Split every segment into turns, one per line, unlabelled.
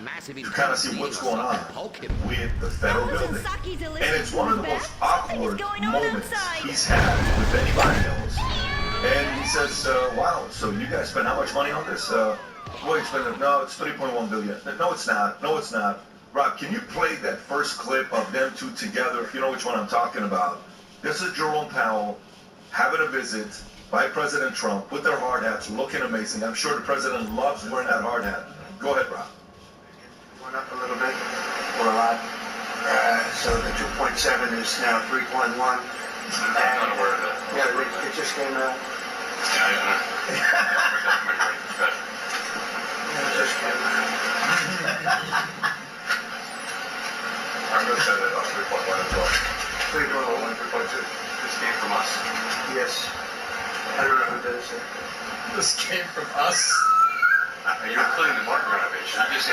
to kind of see what's going on with the federal building. And it's one of the most awkward moments he's had with anybody else. And he says, wow, so you guys spent how much money on this? Well, you spent, no, it's $3.1 billion. No, it's not. No, it's not. Rob, can you play that first clip of them two together, if you know which one I'm talking about? This is Jerome Powell having a visit by President Trump with their hard hats, looking amazing. I'm sure the president loves wearing that hard hat. Go ahead, Rob.
Went up a little bit, or a lot. So the 2.7 is now 3.1.
I'm not aware of that.
Yeah, it just came out.
Yeah, I
It just came out.
I'm going to send it on 3.1 as well.
3.1.
3.2. This came from us.
Yes. I don't know who does it.
This came from us.
You're including the market renovation. You just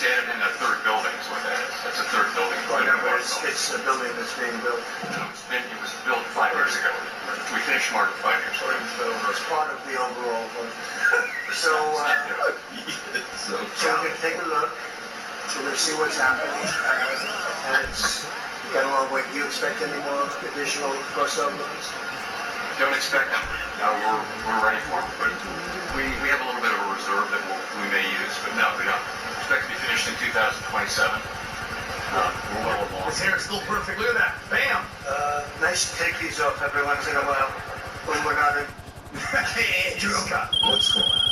added in a third building is what that is. That's a third building.
Well, no, but it's a building that's being built.
It was built 5 years ago. We finished Martin 5 years ago.
It's part of the overall one. So we're going to take a look. We're going to see what's happening. And it's got a long way. Do you expect any more additional cost overruns?
Don't expect them. We're ready for them, but we have a little bit of a reserve that we may use, but no, we don't expect to be finished in 2027. We're well along.
His hair's still perfect. Look at that. Bam.
Nice to take these off every once in a while when we're not in.
Hey, Jerome, what's going on?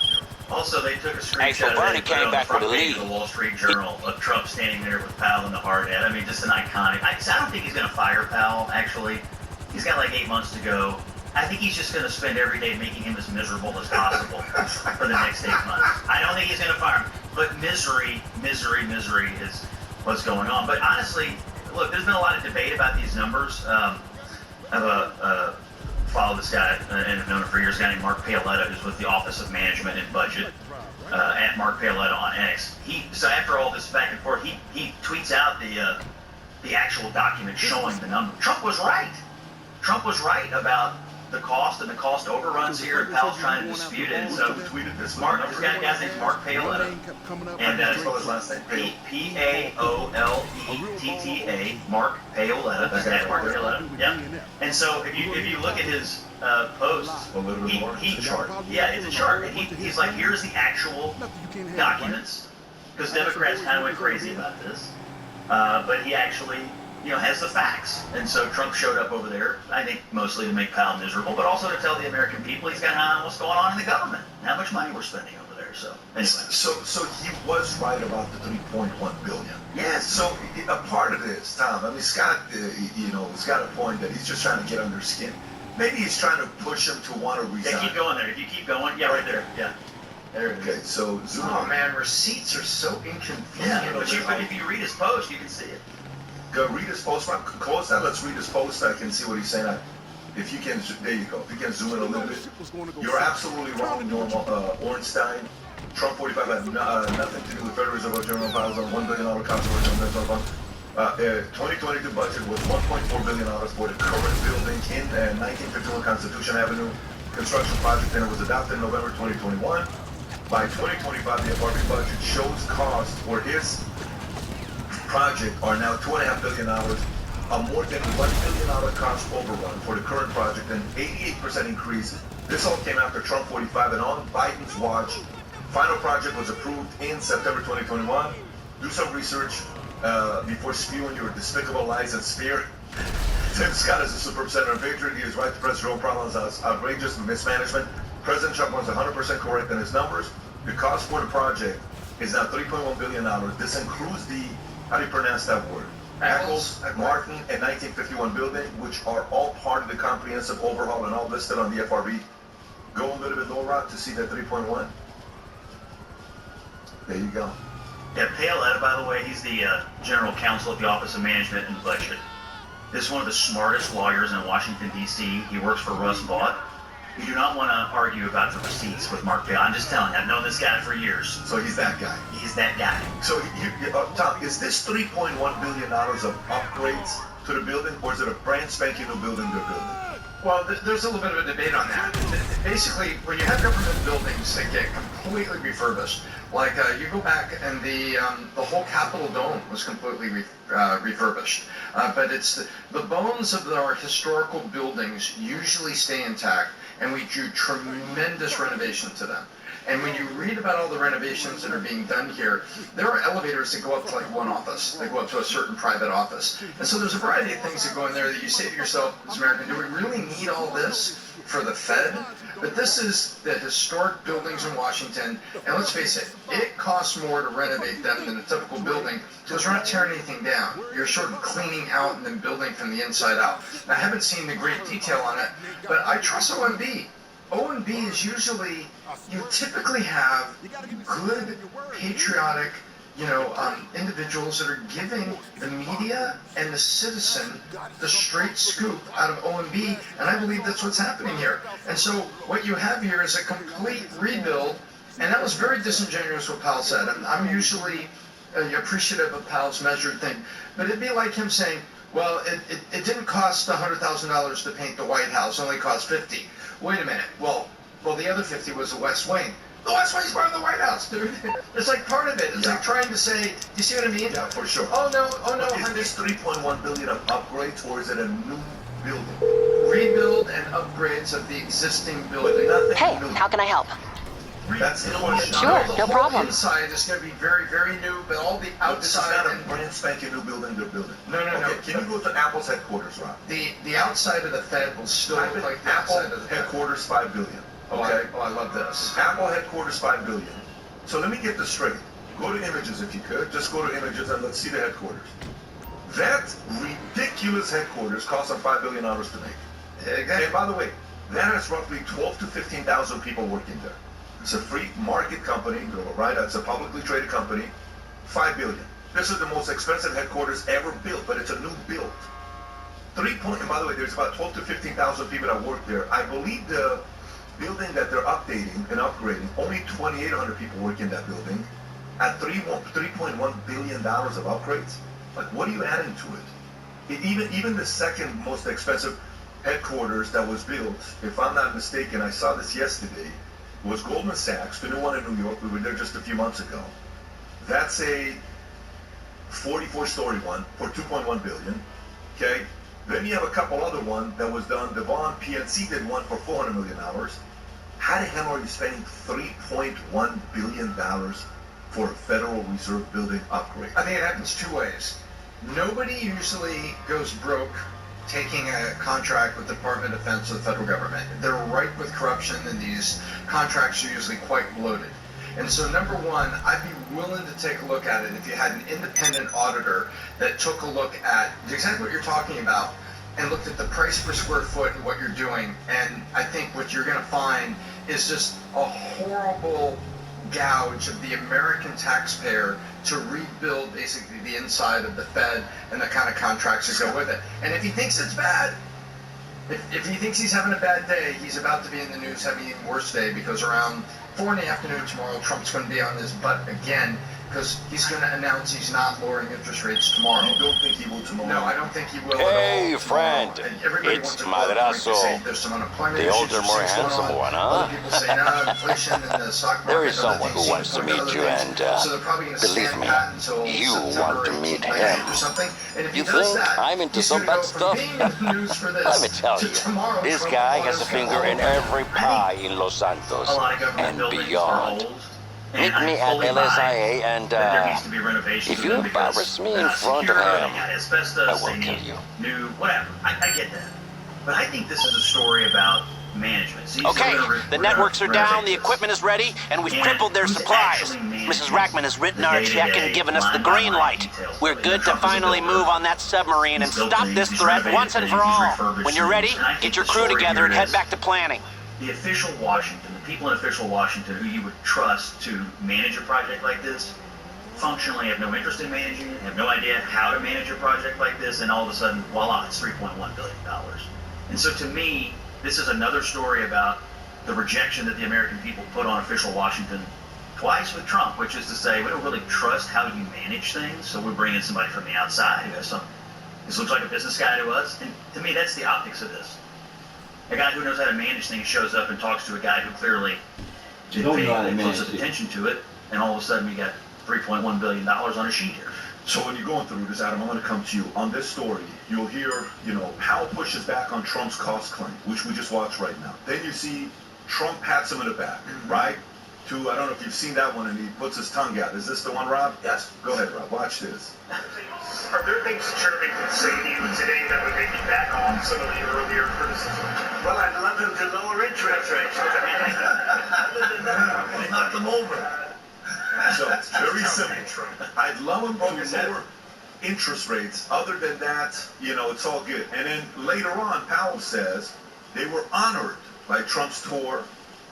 Also, they took a
Hey, so
screenshot
Bernie
of it
came
on the
back with
front
a
page
lead.
of the Wall Street Journal of Trump standing there with Powell in the hard hat. I mean, just an iconic. I don't think he's going to fire Powell, actually. He's got like 8 months to go. I think he's just going to spend every day making him as miserable as possible for the next 8 months. I don't think he's going to fire him. But misery is what's going on. But honestly, look, there's been a lot of debate about these numbers. I've followed this guy and have known him for years, a guy named Mark Paoletta, who's with the Office of Management and Budget, at Mark Paoletta on X. So after all this back and forth, he tweets out the actual document showing the number. Trump was right. Trump was right about the cost and the cost overruns here, and Powell's trying to dispute it. And so tweeted this. This guy's name's Mark Paoletta, and spell his last name. Paoletta. Mark Paoletta. That's that Mark Paoletta. Yeah. And so if you look at his posts, he chart. Yeah, it's a chart, and he's like, here's the actual documents, because Democrats kind of went crazy about this, but he actually, has the facts. And so Trump showed up over there, I think mostly to make Powell miserable, but also to tell the American people he's got an eye on what's going on in the government, and how much money we're spending over there. So anyway.
So he was right about the 3.1 billion.
Yes.
So a part of this, Tom, I mean, Scott, he's got a point that he's just trying to get under skin. Maybe he's trying to push him to want to resign.
Yeah, keep going there. If you keep going, yeah, right there. Yeah. There it is.
Okay, so zoom
Oh
in.
man, receipts are so inconvenient.
Yeah, but if you read his post, you can see it.
Go read his post. Close that. Let's read his post. I can see what he's saying. If you can, there you go. If you can zoom in a little bit. You're absolutely wrong, Ornstein. Trump 45 had nothing to do with Federal Reserve General Powell's on $1 billion controversial investment fund. 2022 budget was $1.4 billion for the current building in 1951 Constitution Avenue construction project, and it was adopted in November 2021. By 2025, the FRB budget shows costs for his project are now $2.5 billion, a more than $1 billion cost overrun for the current project, an 88% increase. This all came after Trump 45, and on Biden's watch. Final project was approved in September 2021. Do some research before spewing your despicable lies and smear. Tim Scott is a superb senator and patriot. He is right to press Jerome Powell's outrageous mismanagement. President Trump was 100% correct in his numbers. The cost for the project is now $3.1 billion. This includes the, how do you pronounce that word? Eccles, Martin, and 1951 building, which are all part of the comprehensive overhaul and all listed on the FRB. Go a little bit lower to see that 3.1. There you go.
Yeah, Paoletta, by the way, he's the general counsel at the Office of Management and Budget. This is one of the smartest lawyers in Washington, D.C. He works for Russ Vought. You do not want to argue about the receipts with Mark Paoletta. I'm just telling you, I've known this guy for years.
So he's that guy.
He's that guy.
So, Tom, is this $3.1 billion of upgrades to the building, or is it a brand spanking new building they're building?
Well, there's a little bit of a debate on that. Basically, when you have government buildings that get completely refurbished,
Like you go back and the whole Capitol Dome was completely refurbished. But it's the bones of our historical buildings usually stay intact, and we do tremendous renovation to them. And when you read about all the renovations that are being done here, there are elevators that go up to like one office. They go up to a certain private office. And so there's a variety of things that go in there that you say to yourself, as American, do we really need all this for the Fed? But this is the historic buildings in Washington, and let's face it, it costs more to renovate them than a typical building, because we're not tearing anything down. You're sort of cleaning out and then building from the inside out. Now, I haven't seen the great detail on it, but I trust OMB. OMB is usually, you typically have good, patriotic, individuals that are giving the media and the citizen the straight scoop out of OMB, and I believe that's what's happening here. And so what you have here is a complete rebuild, and that was very disingenuous what Powell said. I'm usually appreciative of Powell's measured thing, but it'd be like him saying, well, it didn't cost $100,000 to paint the White House, it only cost $50. Wait a minute, well, the other 50 was the West Wing. The West Wing's part of the White House, dude. It's like part of it. It's like trying to say, you see what I mean?
Yeah, for sure.
Oh no,
Is this $3.1 billion of upgrades, or is it a new building?
Rebuild and upgrades of the existing building.
Hey, how can I help?
That's the question.
Sure,
The
no
whole
problem.
inside is going to be very, very new, but all the
But this is
outside
not a
and
brand spanking new building they're building.
No.
Okay, can you go to Apple's headquarters, Rob?
the outside of the Fed will still
Type
look
in
like the
Apple
outside of the Fed.
headquarters $5 billion. Okay.
I love this.
Apple headquarters $5 billion. So let me get this straight. Go to images if you could. Just go to images and let's see the headquarters. That ridiculous headquarters cost them $5 billion to make. And by the way, that has roughly 12 to 15,000 people working there. It's a free market company, right? It's a publicly traded company. $5 billion. This is the most expensive headquarters ever built, but it's a new build. And by the way, there's about 12 to 15,000 people that work there. I believe the building that they're updating and upgrading, only 2,800 people work in that building at $3.1 billion of upgrades. Like, what are you adding to it? Even the second most expensive headquarters that was built, if I'm not mistaken, I saw this yesterday, was Goldman Sachs, the new one in New York. We were there just a few months ago. That's a 44-story one for $2.1 billion. Okay. Then you have a couple other ones that was done. Devon PNC did one for $400 million. How the hell are you spending $3.1 billion for a Federal Reserve building upgrade?
I think it happens two ways. Nobody usually goes broke taking a contract with the Department of Defense or the federal government. They're ripe with corruption, and these contracts are usually quite bloated. And so, number one, I'd be willing to take a look at it if you had an independent auditor that took a look at exactly what you're talking about and looked at the price per square foot and what you're doing. And I think what you're going to find is just a horrible gouge of the American taxpayer to rebuild basically the inside of the Fed and the kind of contracts that go with it. And if he thinks it's bad, if he thinks he's having a bad day, he's about to be in the news having an even worse day, because around 4 in the afternoon tomorrow, Trump's going to be on his butt again, because he's going to announce he's not lowering interest rates tomorrow.
You don't think he will tomorrow?
No, I don't think he will
Hey,
at all.
friend,
And everybody
it's
wants to quote Trump to
Madrazo,
say there's some unemployment
the
issues,
older, more
things going
handsome
on.
one, huh?
Other people say, no, inflation and the stock market.
There is
other
someone
things
who wants to
point
meet
other
you,
things.
and
So they're probably going to
believe
stand
me,
pat until
you
September
want to meet
18th,
him.
or something. And if he
You
does
think
that,
I'm into
he's
some
gonna
bad
go from
stuff?
being in the news for this
Let me tell
to
you,
tomorrow
this
Trump
guy
will
has a
want to
finger
go
in
all
every
over.
pie in Los Santos
A lot of government
and
buildings
beyond.
are old.
Meet
And
me
I
at
fully buy
LSIA, and
that there needs to be renovations
if
of
you
them because,
embarrass me in front of
security,
him,
they got asbestos,
I will
they
kill
need
you.
new whatever. I get that, but I think this is a story about management. See, so
Okay,
we're
the
gonna
networks are
renovate
down, the
this.
equipment is ready, and we've
And
crippled their
who's
supplies.
actually managing
Mrs. Rackman has written
the
our check
day-to-day,
and given us the
line-by-line
green light.
details
We're
of it?
good to
Trump is a
finally
builder.
move on that submarine and
He's built
stop
things,
this
he's
threat
renovated
once and
things,
for
he's
all.
refurbished
When you're
things,
ready,
and I think
get your
the
crew
story
together
here
and head
is
back to planning.
the official Washington, the people in official Washington who you would trust to manage a project like this, functionally have no interest in managing it, have no idea how to manage a project like this, and all of a sudden, voila, it's $3.1 billion. And so to me, this is another story about the rejection that the American people put on official Washington twice with Trump, which is to say, we don't really trust how you manage things, so we bring in somebody from the outside who has some, this looks like a business guy to us, and to me, that's the optics of this. A guy who knows how to manage things shows up and talks to a guy who clearly didn't pay close attention to it, and all of a sudden we got $3.1 billion on a sheet here.
So when you're going through this, Adam, I'm going to come to you. On this story, you'll hear, Powell pushes back on Trump's cost claim, which we just watched right now. Then you see Trump pats him in the back, right? I don't know if you've seen that one, and he puts his tongue out. Is this the one, Rob?
Yes.
Go ahead, Rob. Watch this.
Are there things that Chairman could say to you today that would make you back off some of the earlier criticism? Well, I'd love him to lower interest rates. Other than that, knock them over.
So, very simple. I'd love him to lower interest rates. Other than that, it's all good. And then later on, Powell says they were honored by Trump's tour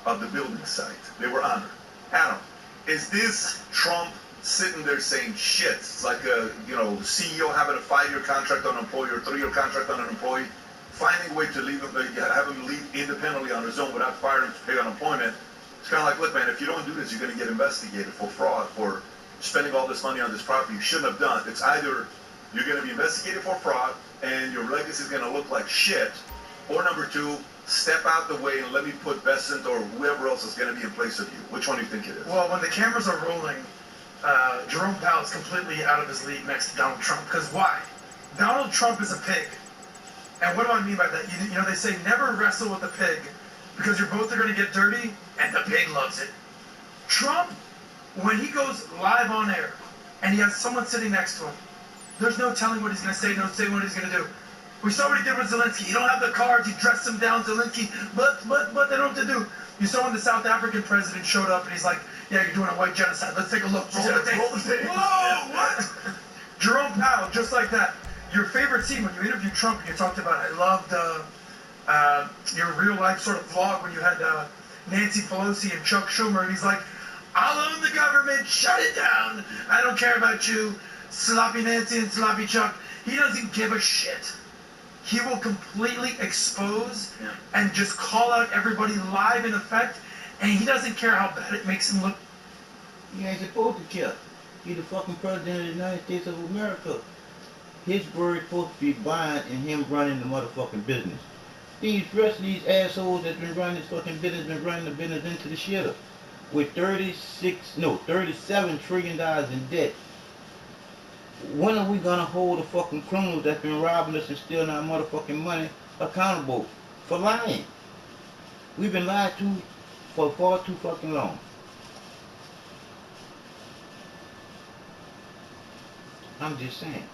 of the building site. They were honored. Adam, is this Trump sitting there saying shit? It's like a CEO having a 5-year contract on an employee or 3-year contract on an employee, finding a way to have him leave independently on his own without firing him to pay unemployment. It's kind of like, look, man, if you don't do this, you're going to get investigated for fraud, for spending all this money on this property you shouldn't have done. It's either you're going to be investigated for fraud and your legacy is going to look like shit, or number 2, step out the way and let me put Bessent or whoever else is going to be in place of you. Which one do you think it is?
Well, when the cameras are rolling, Jerome Powell is completely out of his league next to Donald Trump. Because why? Donald Trump is a pig. And what do I mean by that? They say never wrestle with a pig because you're both are going to get dirty and the pig loves it. Trump, when he goes live on air and he has someone sitting next to him, there's no telling what he's going to say, no saying what he's going to do. We saw what he did with Zelensky. You don't have the cards. He dressed him down, Zelensky. But they don't have to do. You saw when the South African president showed up and he's like, yeah, you're doing a white genocide. Let's take a look. Roll the tape. Whoa, what? Jerome Powell, just like that. Your favorite scene when you interviewed Trump and you talked about, I loved your real life sort of vlog when you had Nancy Pelosi and Chuck Schumer. And he's like, I'll own the government. Shut it down. I don't care about you. Sloppy Nancy and sloppy Chuck. He doesn't give a shit. He will completely expose and just call out everybody live in effect, and he doesn't care how bad it makes him look.
He ain't supposed to care. He's the fucking president of the United States of America. His word supposed to be buying and him running the motherfucking business. These rest of these assholes that's been running this fucking business, been running the business into the shitter. With $37 trillion in debt. When are we gonna hold the fucking criminals that's been robbing us and stealing our motherfucking money accountable for lying? We've been lied to for far too fucking long. I'm just saying.